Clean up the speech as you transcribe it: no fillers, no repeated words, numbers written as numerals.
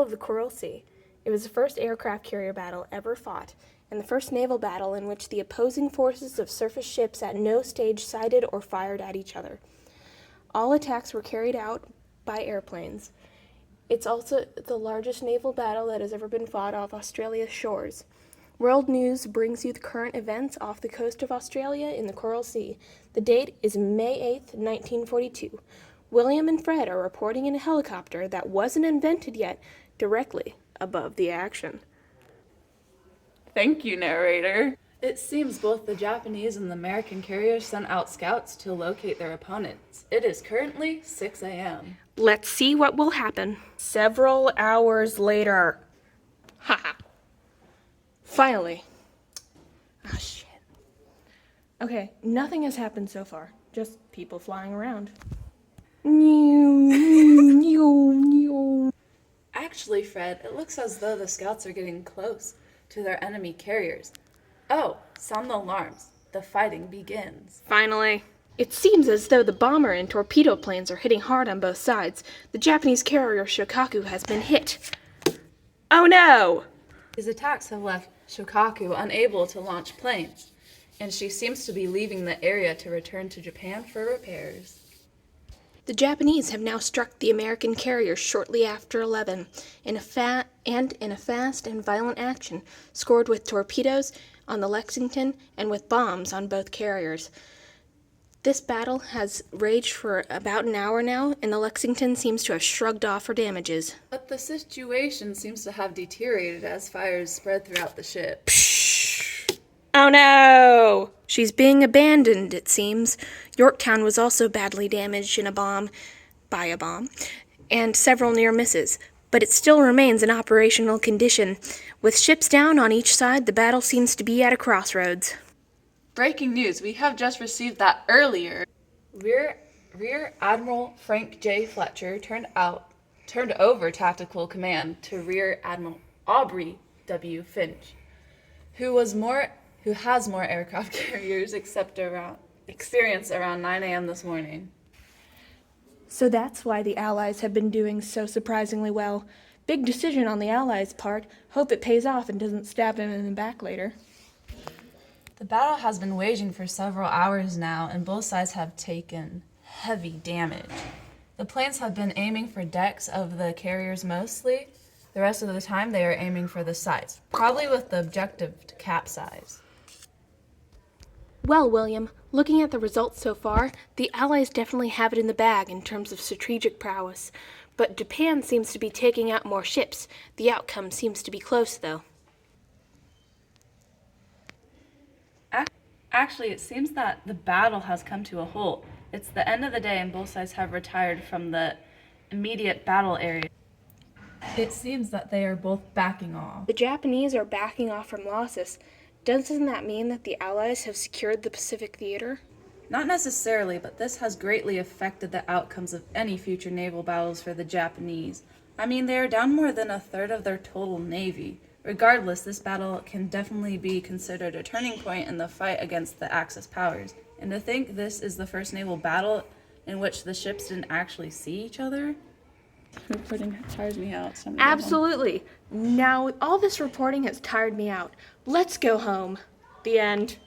of the Coral Sea. It was the first aircraft carrier battle ever fought, and the first naval battle in which the opposing forces of surface ships at no stage sided or fired at each other. All attacks were carried out by airplanes. It's also the largest naval battle that has ever been fought off Australia's shores. World News brings you the current events off the coast of Australia in the Coral Sea. The date is May 8th, 1942. William and Fred are reporting in a helicopter that wasn't invented yet, directly above the action. Thank you, narrator. It seems both the Japanese and the American carriers sent out scouts to locate their opponents. It is currently 6 a.m. Let's see what will happen. Several hours later. Haha. Finally. Ah, shit. Okay, nothing has happened so far. Just people flying around. Actually, Fred, it looks as though the scouts are getting close to their enemy carriers. Oh, sound the alarms. The fighting begins. Finally. It seems as though the bomber and torpedo planes are hitting hard on both sides. The Japanese carrier Shokaku has been hit. Oh no! These attacks have left Shokaku unable to launch planes, and she seems to be leaving the area to return to Japan for repairs. The Japanese have now struck the American carrier shortly after 11 in a fast and violent action, scored with torpedoes on the Lexington and with bombs on both carriers. This battle has raged for about an hour now, and the Lexington seems to have shrugged off her damages. But the situation seems to have deteriorated as fires spread throughout the ship. Oh no! She's being abandoned, it seems. Yorktown was also badly damaged by a bomb, and several near misses, but it still remains in operational condition. With ships down on each side, the battle seems to be at a crossroads. Breaking news, we have just received that earlier. Rear Admiral Frank J. Fletcher turned over tactical command to Rear Admiral Aubrey W. Finch, who has more aircraft carriers experience around 9 a.m. this morning. So that's why the Allies have been doing so surprisingly well. Big decision on the Allies' part. Hope it pays off and doesn't stab him in the back later. The battle has been waging for several hours now, and both sides have taken heavy damage. The planes have been aiming for decks of the carriers mostly. The rest of the time they are aiming for the sides, probably with the objective to capsize. Well, William, looking at the results so far, the Allies definitely have it in the bag in terms of strategic prowess. But Japan seems to be taking out more ships. The outcome seems to be close, though. Actually, it seems that the battle has come to a halt. It's the end of the day and both sides have retired from the immediate battle area. It seems that they are both backing off. The Japanese are backing off from losses. Doesn't that mean that the Allies have secured the Pacific theater? Not necessarily, but this has greatly affected the outcomes of any future naval battles for the Japanese. I mean, they are down more than a third of their total navy. Regardless, this battle can definitely be considered a turning point in the fight against the Axis powers. And to think this is the first naval battle in which the ships didn't actually see each other? Reporting tires me out. Absolutely. Now, all this reporting has tired me out. Let's go home. The end.